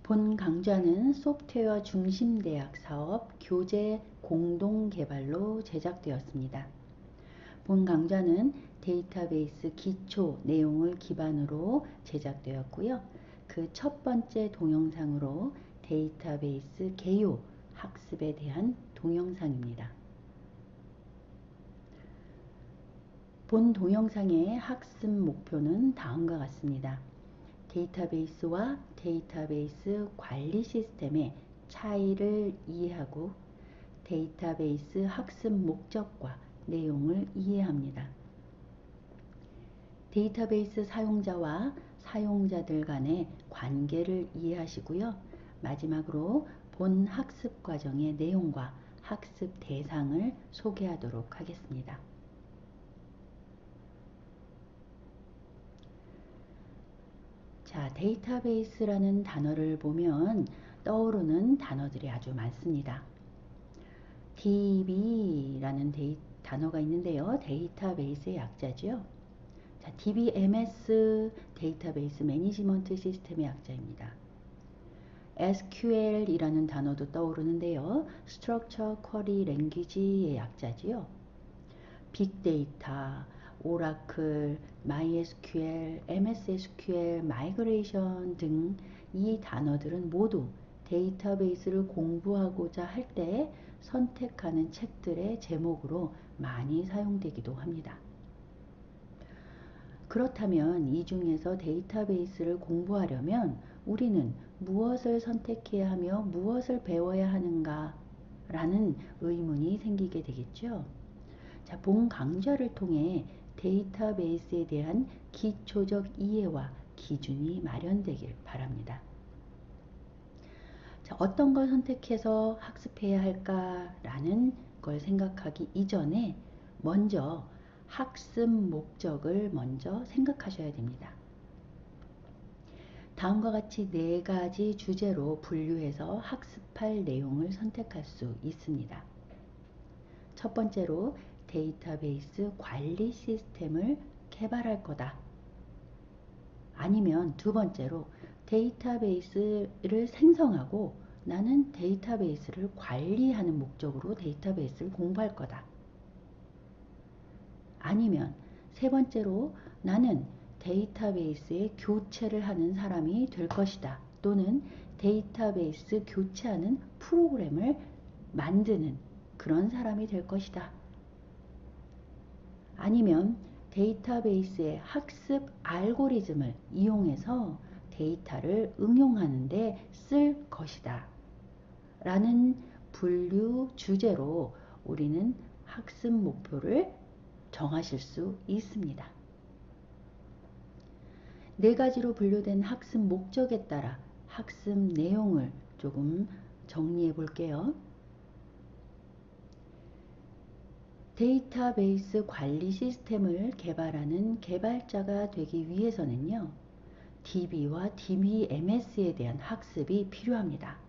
본 강좌는 소프트웨어 중심 대학 사업 교재 공동 개발로 제작되었습니다. 본 강좌는 데이터베이스 기초 내용을 기반으로 제작되었고요. 그 첫 번째 동영상으로 데이터베이스 개요 학습에 대한 동영상입니다. 본 동영상의 학습 목표는 다음과 같습니다. 데이터베이스와 데이터베이스 관리 시스템의 차이를 이해하고 데이터베이스 학습 목적과 내용을 이해합니다. 데이터베이스 사용자와 사용자들 간의 관계를 이해하시고요. 마지막으로 본 학습 과정의 내용과 학습 대상을 소개하도록 하겠습니다. 자, 데이터베이스라는 단어를 보면 떠오르는 단어들이 아주 많습니다. DB라는 단어가 있는데요. 데이터베이스의 약자죠. 자, DBMS 데이터베이스 매니지먼트 시스템의 약자입니다. SQL이라는 단어도 떠오르는데요. Structure Query Language의 약자지요. 빅데이터, 오라클, MySQL, MSSQL, Migration 등 이 단어들은 모두 데이터베이스를 공부하고자 할 때 선택하는 책들의 제목으로 많이 사용되기도 합니다. 그렇다면 이 중에서 데이터베이스를 공부하려면 우리는 무엇을 선택해야 하며 무엇을 배워야 하는가 라는 의문이 생기게 되겠죠. 자, 본 강좌를 통해 데이터베이스에 대한 기초적 이해와 기준이 마련되길 바랍니다. 자, 어떤 걸 선택해서 학습해야 할까라는 걸 생각하기 이전에 먼저 학습 목적을 먼저 생각하셔야 됩니다. 다음과 같이 4가지 주제로 분류해서 학습할 내용을 선택할 수 있습니다. 첫 번째로 데이터베이스 관리 시스템을 개발할 거다. 아니면 두 번째로 데이터베이스를 생성하고 나는 데이터베이스를 관리하는 목적으로 데이터베이스를 공부할 거다. 아니면 세 번째로 나는 데이터베이스의 교체를 하는 사람이 될 것이다. 또는 데이터베이스 교체하는 프로그램을 만드는 그런 사람이 될 것이다. 아니면 데이터베이스의 학습 알고리즘을 이용해서 데이터를 응용하는 데 쓸 것이다. 라는 분류 주제로 우리는 학습 목표를 정하실 수 있습니다. 4가지로 분류된 학습 목적에 따라 학습 내용을 조금 정리해 볼게요. 데이터베이스 관리 시스템을 개발하는 개발자가 되기 위해서는요. DB와 DBMS에 대한 학습이 필요합니다.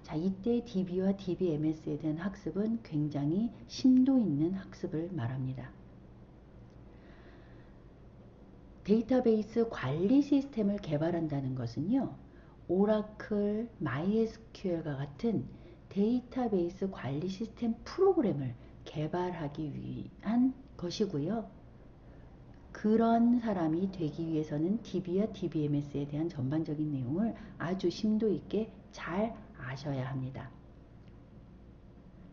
자, 이때 DB와 DBMS에 대한 학습은 굉장히 심도 있는 학습을 말합니다. 데이터베이스 관리 시스템을 개발한다는 것은요. 오라클, MySQL과 같은 데이터베이스 관리 시스템 프로그램을 개발하기 위한 것이고요. 그런 사람이 되기 위해서는 DB와 DBMS에 대한 전반적인 내용을 아주 심도 있게 잘 아셔야 합니다.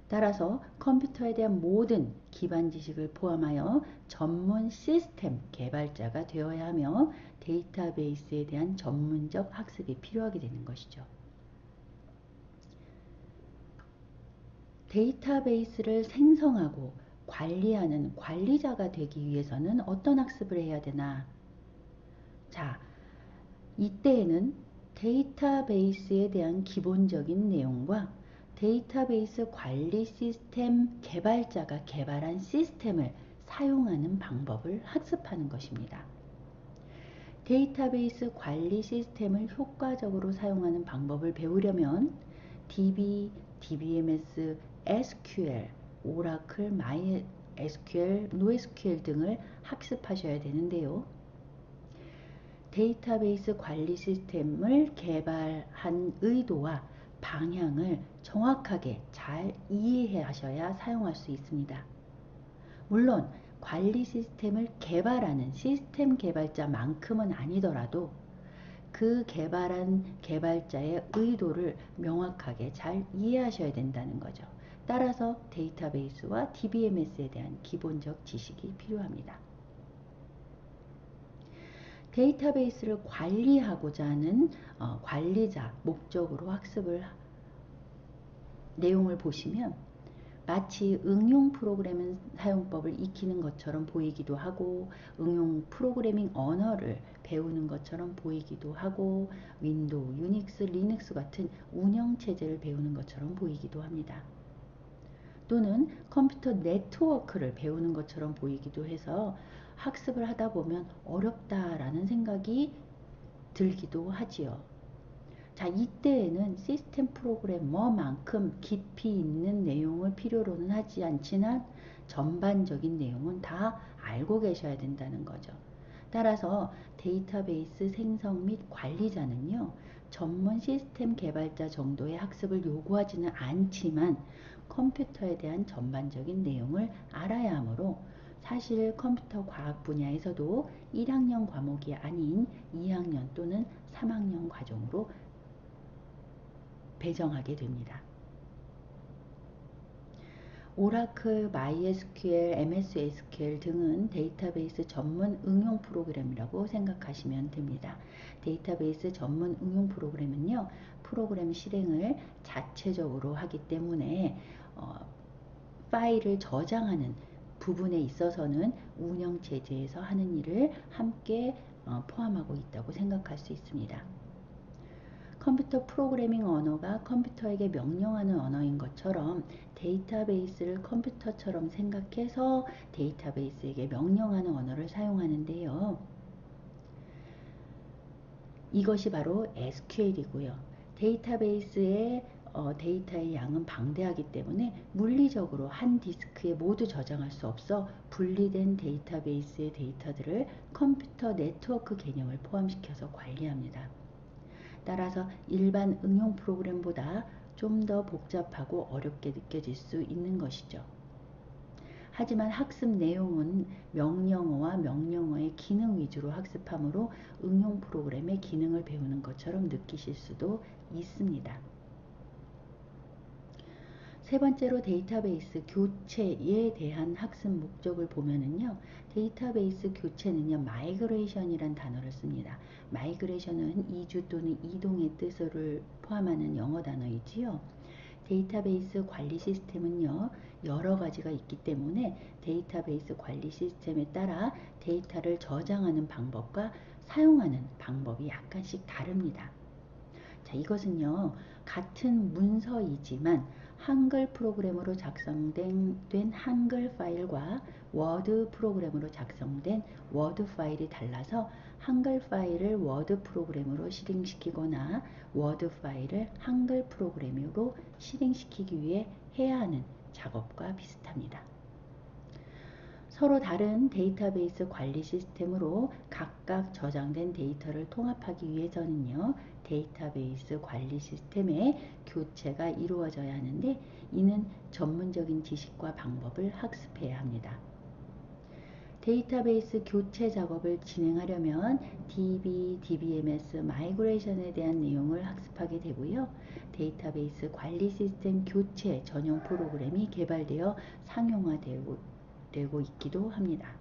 따라서 컴퓨터에 대한 모든 기반 지식을 포함하여 전문 시스템 개발자가 되어야 하며 데이터베이스에 대한 전문적 학습이 필요하게 되는 것이죠. 데이터베이스를 생성하고 관리하는 관리자가 되기 위해서는 어떤 학습을 해야 되나? 자, 이때에는 데이터베이스에 대한 기본적인 내용과 데이터베이스 관리 시스템 개발자가 개발한 시스템을 사용하는 방법을 학습하는 것입니다. 데이터베이스 관리 시스템을 효과적으로 사용하는 방법을 배우려면 DB, DBMS, SQL, 오라클, MySQL, NoSQL 등을 학습하셔야 되는데요. 데이터베이스 관리 시스템을 개발한 의도와 방향을 정확하게 잘 이해하셔야 사용할 수 있습니다. 물론 관리 시스템을 개발하는 시스템 개발자만큼은 아니더라도 그 개발한 개발자의 의도를 명확하게 잘 이해하셔야 된다는 거죠. 따라서 데이터베이스와 DBMS에 대한 기본적 지식이 필요합니다. 데이터베이스를 관리하고자 하는 관리자 목적으로 학습을 내용을 보시면 마치 응용 프로그래밍 사용법을 익히는 것처럼 보이기도 하고 응용 프로그래밍 언어를 배우는 것처럼 보이기도 하고 윈도우, 유닉스, 리눅스 같은 운영체제를 배우는 것처럼 보이기도 합니다. 또는 컴퓨터 네트워크를 배우는 것처럼 보이기도 해서 학습을 하다 보면 어렵다라는 생각이 들기도 하지요. 자, 이때에는 시스템 프로그래머만큼 깊이 있는 내용을 필요로는 하지 않지만 전반적인 내용은 다 알고 계셔야 된다는 거죠. 따라서 데이터베이스 생성 및 관리자는요, 전문 시스템 개발자 정도의 학습을 요구하지는 않지만 컴퓨터에 대한 전반적인 내용을 알아야 하므로 사실 컴퓨터 과학 분야에서도 1학년 과목이 아닌 2학년 또는 3학년 과정으로 배정하게 됩니다. 오라클, MySQL, MS SQL 등은 데이터베이스 전문 응용 프로그램이라고 생각하시면 됩니다. 데이터베이스 전문 응용 프로그램은요, 프로그램 실행을 자체적으로 하기 때문에 파일을 저장하는 부분에 있어서는 운영체제에서 하는 일을 함께 포함하고 있다고 생각할 수 있습니다. 컴퓨터 프로그래밍 언어가 컴퓨터에게 명령하는 언어인 것처럼 데이터베이스를 컴퓨터처럼 생각해서 데이터베이스에게 명령하는 언어를 사용하는데요. 이것이 바로 SQL이고요. 데이터베이스의 데이터의 양은 방대하기 때문에 물리적으로 한 디스크에 모두 저장할 수 없어 분리된 데이터베이스의 데이터들을 컴퓨터 네트워크 개념을 포함시켜서 관리합니다. 따라서 일반 응용 프로그램보다 좀 더 복잡하고 어렵게 느껴질 수 있는 것이죠. 하지만 학습 내용은 명령어와 명령어의 기능 위주로 학습하므로 응용 프로그램의 기능을 배우는 것처럼 느끼실 수도 있습니다. 세 번째로 데이터베이스 교체에 대한 학습 목적을 보면은요, 데이터베이스 교체는요, 마이그레이션이란 단어를 씁니다. 마이그레이션은 이주 또는 이동의 뜻을 포함하는 영어 단어이지요. 데이터베이스 관리 시스템은요, 여러 가지가 있기 때문에 데이터베이스 관리 시스템에 따라 데이터를 저장하는 방법과 사용하는 방법이 약간씩 다릅니다. 자, 이것은요, 같은 문서이지만 한글 프로그램으로 작성된 한글 파일과 워드 프로그램으로 작성된 워드 파일이 달라서 한글 파일을 워드 프로그램으로 실행시키거나 워드 파일을 한글 프로그램으로 실행시키기 위해 해야 하는 작업과 비슷합니다. 서로 다른 데이터베이스 관리 시스템으로 각각 저장된 데이터를 통합하기 위해서는요, 데이터베이스 관리 시스템의 교체가 이루어져야 하는데 이는 전문적인 지식과 방법을 학습해야 합니다. 데이터베이스 교체 작업을 진행하려면 DB, DBMS, 마이그레이션에 대한 내용을 학습하게 되고요. 데이터베이스 관리 시스템 교체 전용 프로그램이 개발되어 상용화되고 있기도 합니다.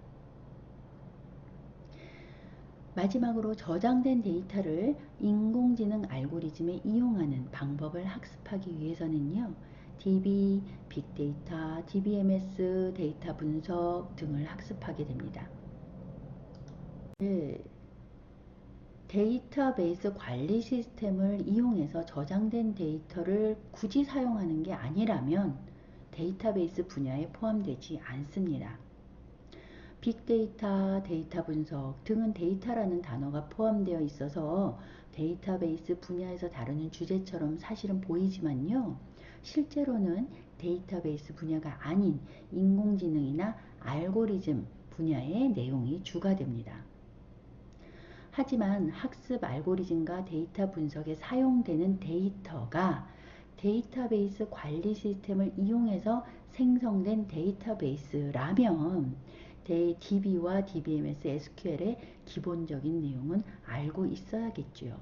마지막으로 저장된 데이터를 인공지능 알고리즘에 이용하는 방법을 학습하기 위해서는요, DB, 빅데이터, DBMS, 데이터 분석 등을 학습하게 됩니다. 데이터베이스 관리 시스템을 이용해서 저장된 데이터를 굳이 사용하는 게 아니라면 데이터베이스 분야에 포함되지 않습니다. 빅데이터, 데이터 분석 등은 데이터라는 단어가 포함되어 있어서 데이터베이스 분야에서 다루는 주제처럼 사실은 보이지만요. 실제로는 데이터베이스 분야가 아닌 인공지능이나 알고리즘 분야의 내용이 주가 됩니다. 하지만 학습 알고리즘과 데이터 분석에 사용되는 데이터가 데이터베이스 관리 시스템을 이용해서 생성된 데이터베이스라면 DB와 DBMS, SQL의 기본적인 내용은 알고 있어야겠죠.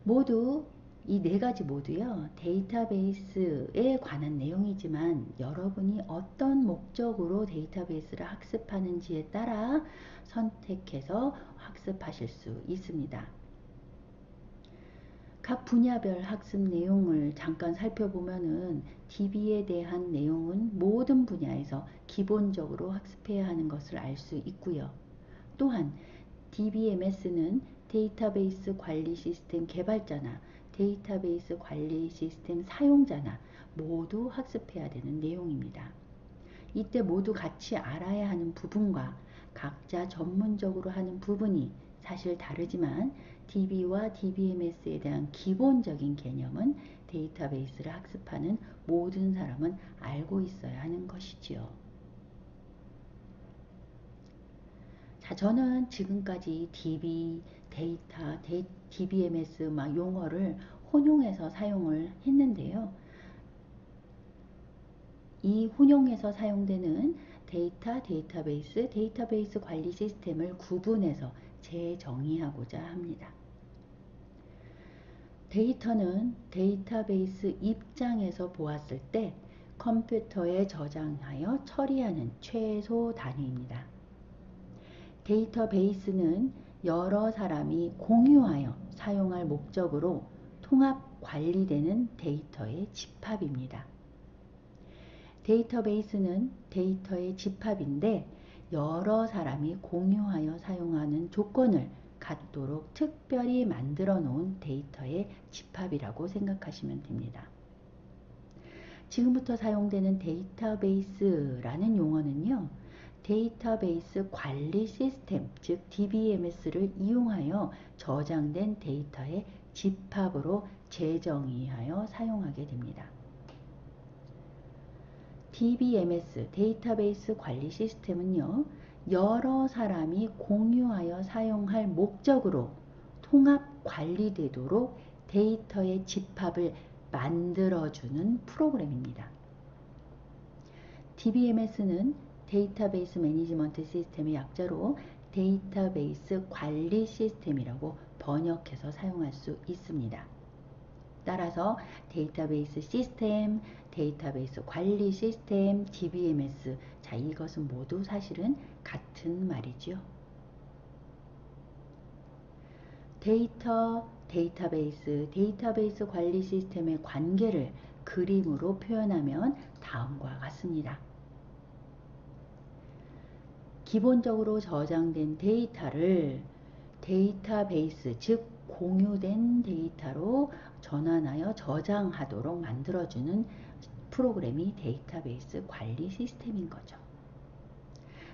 모두 이 네 가지 모두요, 데이터베이스에 관한 내용이지만 여러분이 어떤 목적으로 데이터베이스를 학습하는지에 따라 선택해서 학습하실 수 있습니다. 각 분야별 학습 내용을 잠깐 살펴보면은 DB에 대한 내용은 모든 분야에서 기본적으로 학습해야 하는 것을 알 수 있고요. 또한 DBMS는 데이터베이스 관리 시스템 개발자나 데이터베이스 관리 시스템 사용자나 모두 학습해야 되는 내용입니다. 이때 모두 같이 알아야 하는 부분과 각자 전문적으로 하는 부분이 사실 다르지만 DB와 DBMS에 대한 기본적인 개념은 데이터베이스를 학습하는 모든 사람은 알고 있어야 하는 것이지요. 자, 저는 지금까지 DB, 데이터, DBMS 막 용어를 혼용해서 사용을 했는데요. 이 혼용해서 사용되는 데이터베이스, 데이터베이스 관리 시스템을 구분해서 재정의하고자 합니다. 데이터는 데이터베이스 입장에서 보았을 때 컴퓨터에 저장하여 처리하는 최소 단위입니다. 데이터베이스는 여러 사람이 공유하여 사용할 목적으로 통합 관리되는 데이터의 집합입니다. 데이터베이스는 데이터의 집합인데 여러 사람이 공유하여 사용하는 조건을 갖도록 특별히 만들어 놓은 데이터의 집합이라고 생각하시면 됩니다. 지금부터 사용되는 데이터베이스라는 용어는요, 데이터베이스 관리 시스템, 즉 DBMS를 이용하여 저장된 데이터의 집합으로 재정의하여 사용하게 됩니다. DBMS, 데이터베이스 관리 시스템은요, 여러 사람이 공유하여 사용할 목적으로 통합 관리되도록 데이터의 집합을 만들어주는 프로그램입니다. DBMS는 데이터베이스 매니지먼트 시스템의 약자로 데이터베이스 관리 시스템이라고 번역해서 사용할 수 있습니다. 따라서 데이터베이스 시스템, 데이터베이스 관리 시스템, DBMS, 자, 이것은 모두 사실은 같은 말이죠. 데이터베이스 관리 시스템의 관계를 그림으로 표현하면 다음과 같습니다. 기본적으로 저장된 데이터를 데이터베이스, 즉 공유된 데이터로 전환하여 저장하도록 만들어주는 프로그램이 데이터베이스 관리 시스템인 거죠.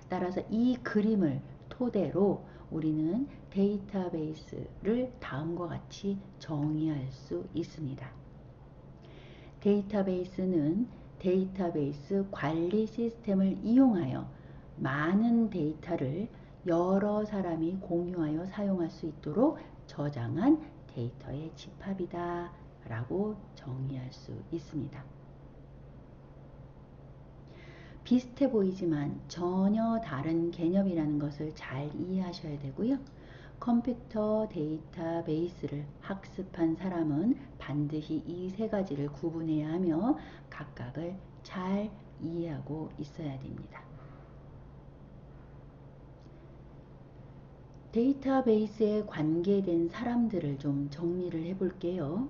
따라서 이 그림을 토대로 우리는 데이터베이스를 다음과 같이 정의할 수 있습니다. 데이터베이스는 데이터베이스 관리 시스템을 이용하여 많은 데이터를 여러 사람이 공유하여 사용할 수 있도록 저장한 데이터의 집합이다 라고 정의할 수 있습니다. 비슷해 보이지만 전혀 다른 개념이라는 것을 잘 이해하셔야 되고요. 컴퓨터 데이터베이스를 학습한 사람은 반드시 이 세 가지를 구분해야 하며 각각을 잘 이해하고 있어야 됩니다. 데이터베이스에 관계된 사람들을 좀 정리를 해 볼게요.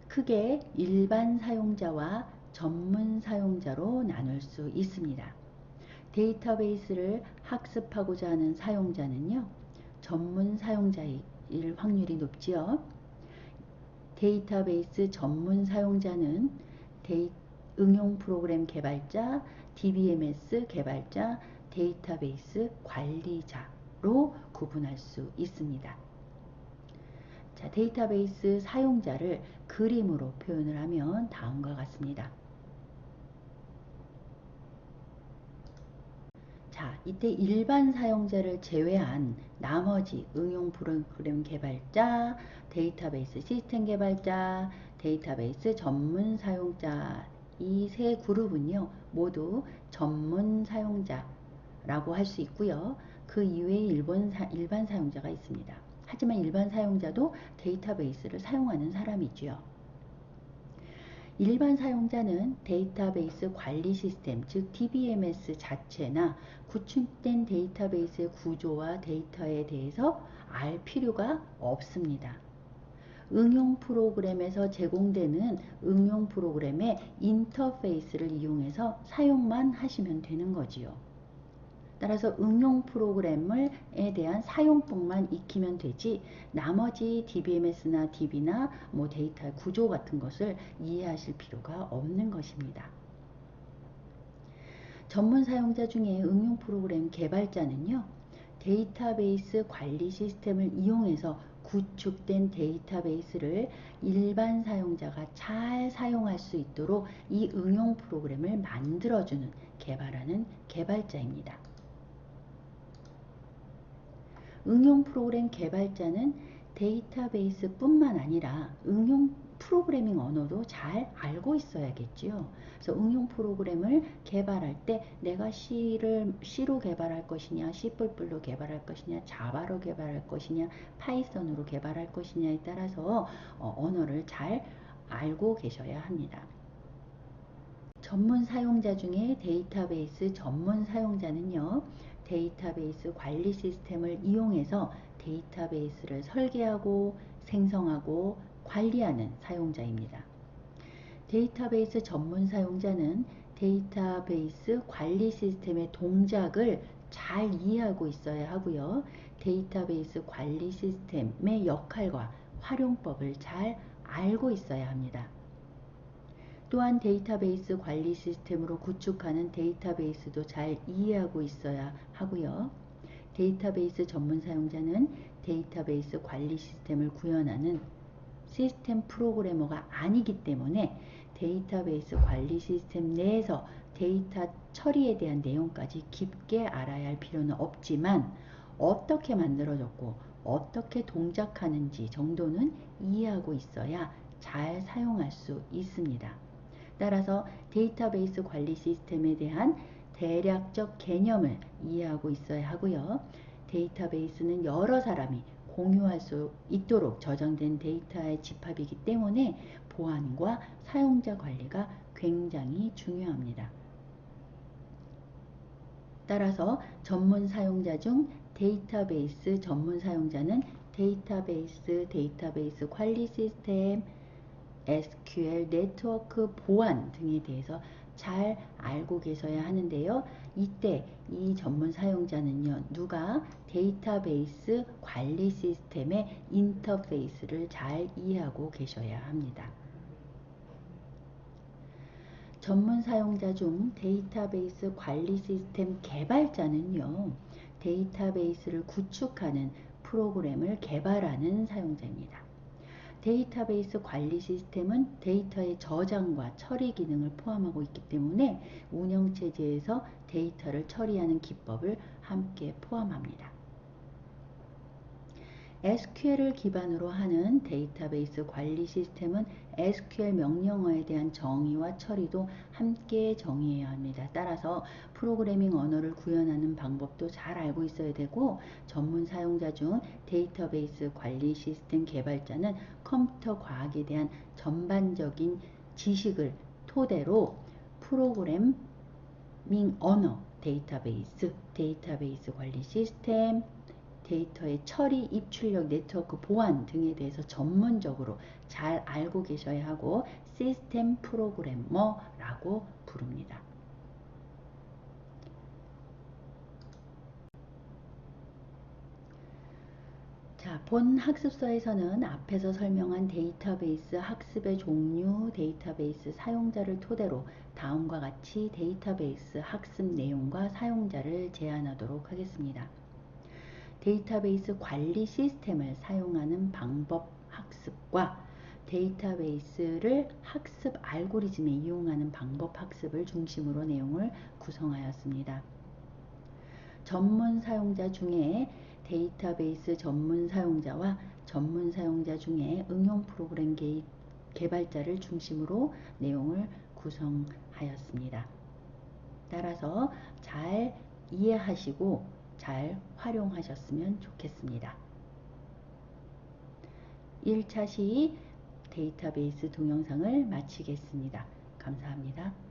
크게 일반 사용자와 전문 사용자로 나눌 수 있습니다. 데이터베이스를 학습하고자 하는 사용자는요, 전문 사용자일 확률이 높지요. 데이터베이스 전문 사용자는 응용 프로그램 개발자, DBMS 개발자, 데이터베이스 관리자로 구분할 수 있습니다. 자, 데이터베이스 사용자를 그림으로 표현을 하면 다음과 같습니다. 자, 이때 일반 사용자를 제외한 나머지 응용 프로그램 개발자, 데이터베이스 시스템 개발자, 데이터베이스 전문 사용자 이 세 그룹은요 모두 전문 사용자라고 할 수 있고요. 그 이외에 일반 사용자가 있습니다. 하지만 일반 사용자도 데이터베이스를 사용하는 사람이죠. 일반 사용자는 데이터베이스 관리 시스템, 즉 DBMS 자체나 구축된 데이터베이스의 구조와 데이터에 대해서 알 필요가 없습니다. 응용 프로그램에서 제공되는 응용 프로그램의 인터페이스를 이용해서 사용만 하시면 되는 거지요. 따라서 응용 프로그램에 대한 사용법만 익히면 되지 나머지 DBMS나 DB나 뭐 데이터 구조 같은 것을 이해하실 필요가 없는 것입니다. 전문 사용자 중에 응용 프로그램 개발자는요. 데이터베이스 관리 시스템을 이용해서 구축된 데이터베이스를 일반 사용자가 잘 사용할 수 있도록 이 응용 프로그램을 만들어주는 개발하는 개발자입니다. 응용 프로그램 개발자는 데이터베이스 뿐만 아니라 응용 프로그래밍 언어도 잘 알고 있어야겠죠. 그래서 응용 프로그램을 개발할 때 내가 C로 개발할 것이냐, C++로 개발할 것이냐, 자바로 개발할 것이냐, 파이썬으로 개발할 것이냐에 따라서 언어를 잘 알고 계셔야 합니다. 전문 사용자 중에 데이터베이스 전문 사용자는요. 데이터베이스 관리 시스템을 이용해서 데이터베이스를 설계하고 생성하고 관리하는 사용자입니다. 데이터베이스 전문 사용자는 데이터베이스 관리 시스템의 동작을 잘 이해하고 있어야 하고요. 데이터베이스 관리 시스템의 역할과 활용법을 잘 알고 있어야 합니다. 또한 데이터베이스 관리 시스템으로 구축하는 데이터베이스도 잘 이해하고 있어야 하고요. 데이터베이스 전문 사용자는 데이터베이스 관리 시스템을 구현하는 시스템 프로그래머가 아니기 때문에 데이터베이스 관리 시스템 내에서 데이터 처리에 대한 내용까지 깊게 알아야 할 필요는 없지만 어떻게 만들어졌고 어떻게 동작하는지 정도는 이해하고 있어야 잘 사용할 수 있습니다. 따라서 데이터베이스 관리 시스템에 대한 대략적 개념을 이해하고 있어야 하고요. 데이터베이스는 여러 사람이 공유할 수 있도록 저장된 데이터의 집합이기 때문에 보안과 사용자 관리가 굉장히 중요합니다. 따라서 전문 사용자 중 데이터베이스 전문 사용자는 데이터베이스 관리 시스템, SQL 네트워크 보안 등에 대해서 잘 알고 계셔야 하는데요. 이때 이 전문 사용자는요. 누가 데이터베이스 관리 시스템의 인터페이스를 잘 이해하고 계셔야 합니다. 전문 사용자 중 데이터베이스 관리 시스템 개발자는요. 데이터베이스를 구축하는 프로그램을 개발하는 사용자입니다. 데이터베이스 관리 시스템은 데이터의 저장과 처리 기능을 포함하고 있기 때문에 운영체제에서 데이터를 처리하는 기법을 함께 포함합니다. SQL을 기반으로 하는 데이터베이스 관리 시스템은 SQL 명령어에 대한 정의와 처리도 함께 정의해야 합니다. 따라서 프로그래밍 언어를 구현하는 방법도 잘 알고 있어야 되고 전문 사용자 중 데이터베이스 관리 시스템 개발자는 컴퓨터 과학에 대한 전반적인 지식을 토대로 프로그래밍 언어, 데이터베이스 관리 시스템, 데이터의 처리, 입출력, 네트워크 보안 등에 대해서 전문적으로 잘 알고 계셔야 하고 시스템 프로그래머라고 부릅니다. 자, 본 학습서에서는 앞에서 설명한 데이터베이스 학습의 종류, 데이터베이스 사용자를 토대로 다음과 같이 데이터베이스 학습 내용과 사용자를 제안하도록 하겠습니다. 데이터베이스 관리 시스템을 사용하는 방법 학습과 데이터베이스를 학습 알고리즘에 이용하는 방법 학습을 중심으로 내용을 구성하였습니다. 전문 사용자 중에 데이터베이스 전문 사용자와 전문 사용자 중에 응용 프로그램 개발자를 중심으로 내용을 구성하였습니다. 따라서 잘 이해하시고 잘 활용하셨으면 좋겠습니다. 1차 시 데이터베이스 동영상을 마치겠습니다. 감사합니다.